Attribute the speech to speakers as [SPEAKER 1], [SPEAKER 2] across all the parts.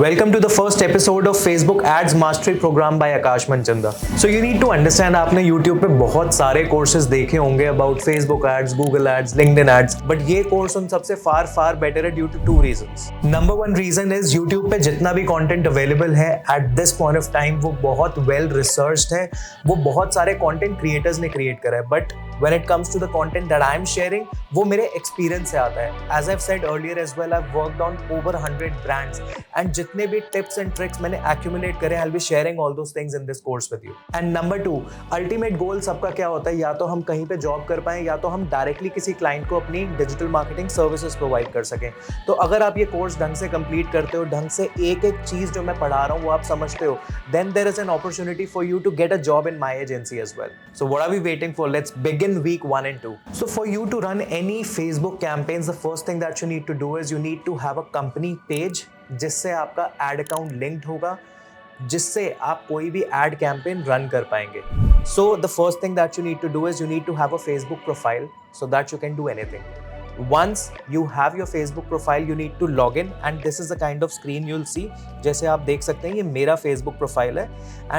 [SPEAKER 1] Welcome to the first episode of Facebook Ads Mastery Program by Akash Manchanda. So you need to understand आपने YouTube पे बहुत सारे courses देखे होंगे about Facebook Ads, Google Ads, LinkedIn Ads, but ये course उन सबसे far better है due to two reasons. Number one reason is YouTube पे जितना भी content available है at this point of time वो बहुत well researched है, वो बहुत सारे content creators ने create करा है, but when it comes to the content that I am sharing, वो मेरे experience से आता है. As I've said earlier as well, I've worked on over 100 brands and जितने भी tips and tricks मैंने accumulate करे, I'll be sharing all those things in this course with you. And number two, ultimate goal सबका क्या होता है, या तो हम कहीं पे जॉब कर पाएं या तो हम डायरेक्टली किसी क्लाइंट को अपनी डिजिटल मार्केटिंग सर्विसेज प्रोवाइड कर सकें. तो अगर आप ये कोर्स ढंग से कंप्लीट करते हो, ढंग से एक एक चीज जो मैं पढ़ा रहा हूँ वो आप समझते हो, then there is an opportunity for you to get a job in my agency as well. So what are we waiting for? Let's begin week 1 and 2. So for you to run any Facebook campaigns, the first thing that you need to do is you need to have a company page जिससे आपका ad account linked होगा, जिससे आप कोई भी ad campaign run कर पाएंगे. So the first thing that you need to do is you need to have a Facebook profile so that you can do anything. Once you have your Facebook profile, you need to log in and this is the kind of screen you'll see. जैसे आप देख सकते हैं ये मेरा Facebook profile है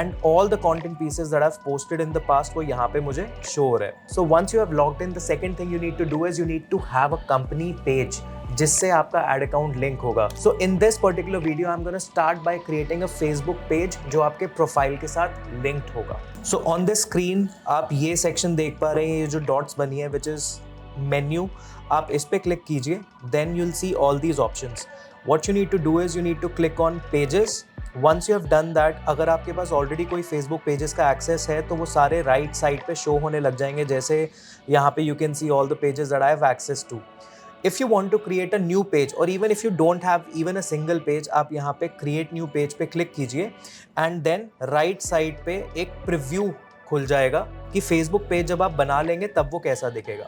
[SPEAKER 1] and all the content pieces that I've posted in the past वो यहाँ पे मुझे show हो रहा है. So once you have logged in, the second thing you need to do is you need to have a company page जिससे आपका add account link होगा. So in this particular video I am gonna start by creating a Facebook page जो आपके profile के साथ linked होगा. So on this screen आप ये सेक्शन देख पा रहे हैं, ये जो डॉट्स बनी है विच इज मेन्यू, आप इस पे क्लिक कीजिए, then you will see all these options. What you need to do is you need to click on pages. Once you have done that, अगर आपके पास ऑलरेडी कोई फेसबुक पेजेस का access है तो वो सारे राइट साइड पे शो होने लग जाएंगे. जैसे यहाँ पे you can see all the pages that I have access to. If you want to create a new page or even if you don't have even a single page, आप यहाँ पे create new page पे click कीजिए and then right side पे एक preview खुल जाएगा कि Facebook page जब आप बना लेंगे तब वो कैसा दिखेगा.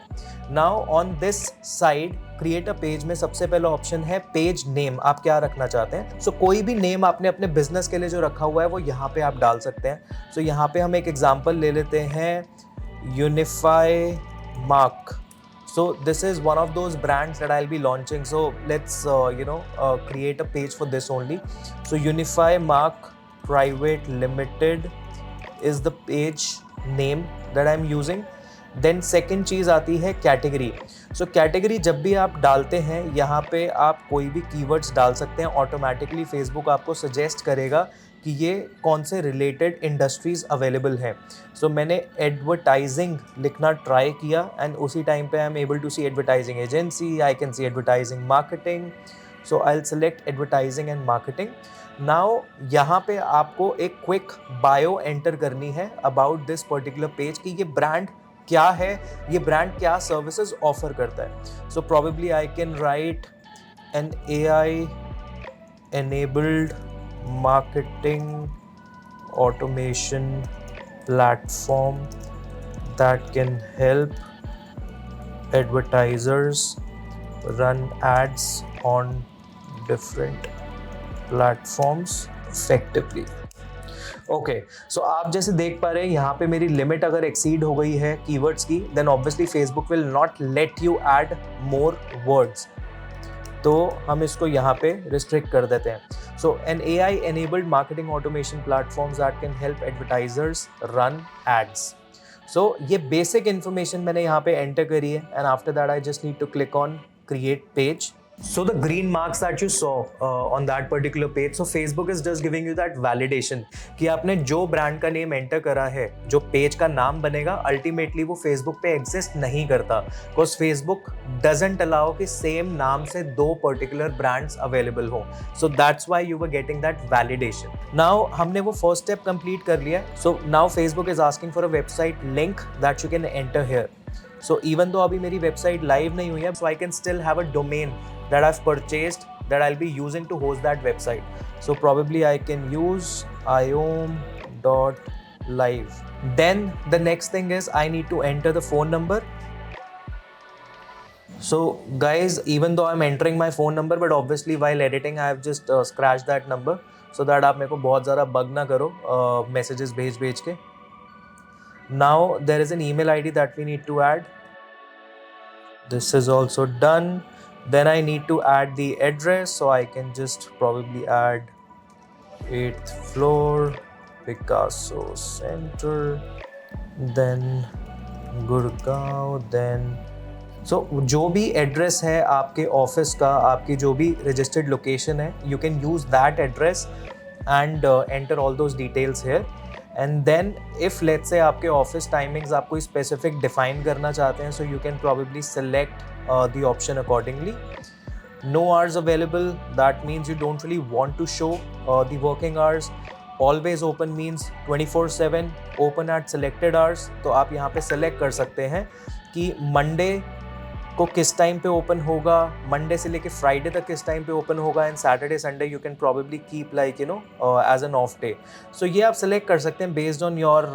[SPEAKER 1] Now on this side create a page में सबसे पहला ऑप्शन है page name. आप क्या रखना चाहते हैं. So कोई भी name आपने अपने business के लिए जो रखा हुआ है वो यहाँ पे आप डाल सकते हैं. So यहाँ पे हम एक example ले लेते हैं Unify Mark. So this is one of those brands that I'll be launching. So let's create a page for this only. So Unify Mark Private Limited is the page name that I'm using. Then second चीज़ आती है category. So category जब भी आप डालते हैं यहाँ पे आप कोई भी कीवर्ड्स डाल सकते हैं. ऑटोमेटिकली फेसबुक आपको सजेस्ट करेगा कि ये कौन से रिलेटेड इंडस्ट्रीज अवेलेबल हैं. सो मैंने एडवर्टाइजिंग लिखना ट्राई किया एंड उसी टाइम पे I am able to see advertising agency, I can see advertising marketing. So I will select advertising and marketing. Now यहाँ पे आपको एक क्विक बायो एंटर करनी है अबाउट दिस पर्टिकुलर पेज कि ये ब्रांड क्या है, ये ब्रांड क्या सर्विसेज ऑफर करता है. So probably I can write an AI enabled marketing automation platform that can help advertisers run ads on different platforms effectively. Okay, so आप जैसे देख पा रहे हैं यहाँ पे मेरी लिमिट अगर एक्सीड हो गई है कीवर्ड्स की, then obviously Facebook will not let you add more words. तो हम इसको यहाँ पे रिस्ट्रिक्ट कर देते हैं. So an AI enabled marketing automation platforms that can help advertisers run ads. So ये बेसिक इन्फॉर्मेशन मैंने यहाँ पे एंटर करी है and after that I just need to click on create page. So the green marks that you saw on that particular page, so Facebook is just giving you that validation कि आपने जो brand का name enter करा है, जो page का नाम बनेगा, अल्टीमेटली वो Facebook पे एग्जिस्ट नहीं करता, बिकॉज Facebook doesn't allow कि सेम नाम से दो पर्टिकुलर ब्रांड्स अवेलेबल हो. So that's why you were getting that validation. Now हमने वो फर्स्ट स्टेप कंप्लीट कर लिया. So now Facebook is asking for a website link that you can enter here. So even though अभी मेरी website live नहीं हुई है, so I can still have a domain that I've purchased that I'll be using to host that website. So probably I can use iom.live. Then the next thing is I need to enter the phone number. So guys, even though I'm entering my phone number, but obviously while editing I have just scratched that number so that आप मेरे को बहुत ज़्यादा bug ना करो messages भेज के. Now there is an email ID that we need to add. This is also done. Then I need to add the address, so I can just probably add 8th floor, Picasso Center, then Gurgaon, then so जो भी address है आपके office का, आपकी जो भी registered location है, you can use that address and enter all those details here. And then if let's say आपके ऑफिस टाइमिंग्स आप कोई स्पेसिफिक डिफाइन करना चाहते हैं, so you can probably select the option accordingly. No hours available, that means you don't really want to show the working hours. Always open means 24/7 open at selected hours. तो आप यहाँ पे select कर सकते हैं कि मंडे को किस टाइम पे ओपन होगा, मंडे से लेके फ्राइडे तक किस टाइम पे ओपन होगा, and Saturday Sunday you can probably keep like as an off day. So ये आप सेलेक्ट कर सकते हैं based on your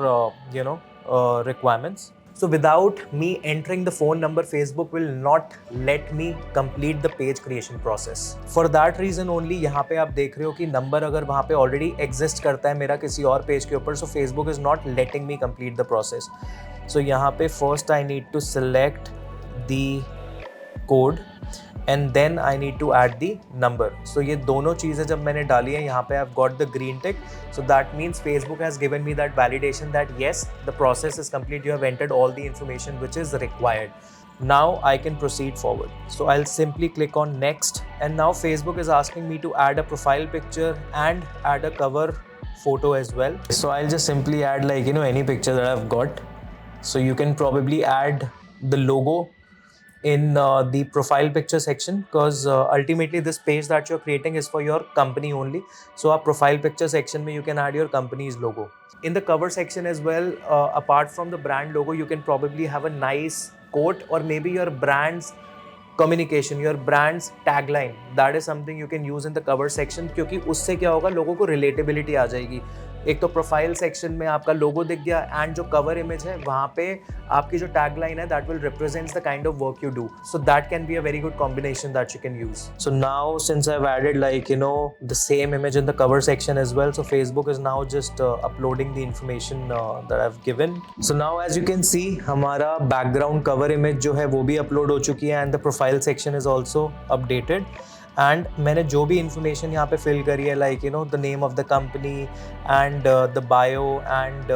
[SPEAKER 1] requirements. So without me entering the phone number, Facebook will not let me complete the page creation process. For that reason only यहाँ पे आप देख रहे हो कि नंबर अगर वहाँ पे already exist करता है मेरा किसी और पेज के ऊपर, so Facebook is not letting me complete the process. So यहाँ पे first I need to select the code and then I need to add the number. So ये दोनों चीज़ें जब मैंने डाली हैं यहाँ पे I've got the green tick. So that means Facebook has given me that validation that yes, the process is complete. You have entered all the information which is required. Now I can proceed forward. So I'll simply click on next, and now Facebook is asking me to add a profile picture and add a cover photo as well. So I'll just simply add like any picture that I've got. So you can probably add the logo in the profile picture section, because ultimately this page that you're creating is for your company only. So our profile picture section mein you can add your company's logo. In the cover section as well, apart from the brand logo, you can probably have a nice quote or maybe your brand's communication, your brand's tagline. That is something you can use in the cover section, क्योंकि उससे क्या होगा, लोगों को relatability आ जाएगी. एक तो profile section में आपका लोगो दिख गया, एंड जो कवर इमेज है वहाँ पे आपकी जो टैगलाइन है that will represents the kind of work you do. So that can be a very good combination that you can use. So now since I have added like the same image in the cover section as well, so Facebook is now just uploading the information that I have given. So now as you can see हमारा background cover image जो है वो भी upload हो चुकी है, and the profile section is also updated. And मैंने जो भी इन्फॉर्मेशन यहाँ पे फिल करी है like the name of the company and the bio and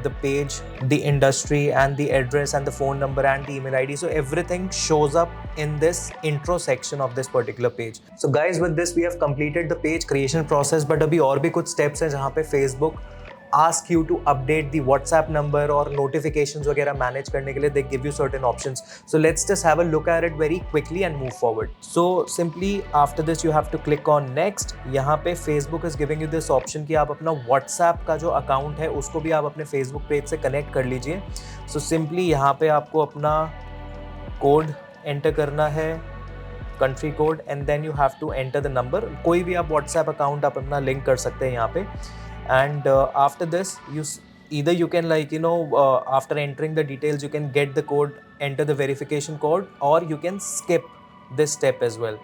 [SPEAKER 1] the page, the industry and the address and the phone number and the email ID, so everything shows up in this intro section of this particular page. So guys, with this we have completed the page creation process, but अभी और भी कुछ steps हैं जहाँ पे Facebook ask you to update the WhatsApp number और notifications वगैरह manage करने के लिए they give you certain options. So let's just have a look at it very quickly and move forward. So simply after this you have to click on next. यहाँ पे Facebook is giving you this option कि आप अपना WhatsApp का जो account है उसको भी आप अपने Facebook page से connect कर लीजिए. So simply यहाँ पे आपको अपना code enter करना है, country code, and then you have to enter the number. कोई भी आप WhatsApp account आप अपना link कर सकते हैं यहाँ पे. And after this either you can after entering the details you can get the code, enter the verification code, or you can skip this step as well.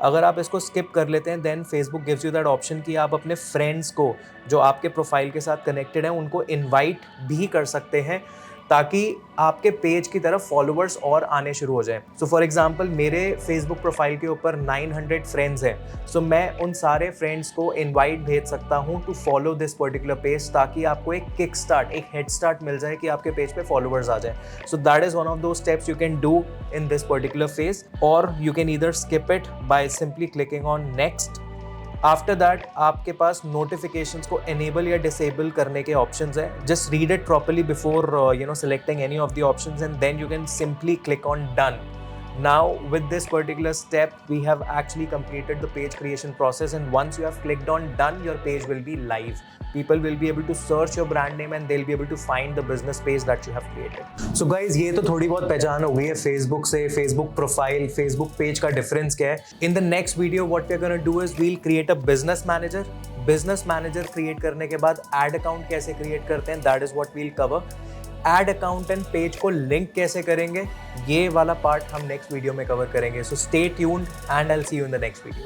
[SPEAKER 1] अगर आप इसको skip कर लेते हैं then Facebook gives you that option कि आप अपने friends को जो आपके प्रोफाइल के साथ कनेक्टेड हैं उनको invite भी कर सकते हैं ताकि आपके पेज की तरफ फॉलोअर्स और आने शुरू हो जाएं. सो फॉर एग्जांपल मेरे फेसबुक प्रोफाइल के ऊपर 900 फ्रेंड्स हैं, सो मैं उन सारे फ्रेंड्स को इनवाइट भेज सकता हूं to follow this particular page, ताकि आपको एक किक स्टार्ट, एक हेड स्टार्ट मिल जाए कि आपके पेज पे फॉलोअर्स आ जाएं. So that is one of दो steps you can do in this particular phase, और you can either skip it by simply clicking on next. After that आपके पास नोटिफिकेशंस को एनेबल या डिसेबल करने के ऑप्शंस हैं. Just read it properly before selecting any of the options, and then you can simply click on done. Now with this particular step we have actually completed the page creation process, and once you have clicked on done your page will be live. People will be able to search your brand name and they'll be able to find the business page that you have created. So guys, ये तो थोड़ी बहुत पहचान हो गई है Facebook से, Facebook profile, Facebook page का difference क्या है. In the next video what we're gonna do is we'll create a business manager. Business manager create करने के बाद ad account कैसे create करते हैं, that is what we'll cover. Ad account and page को लिंक कैसे करेंगे, ये वाला पार्ट हम नेक्स्ट वीडियो में कवर करेंगे. So stay tuned and I will see you in the next video.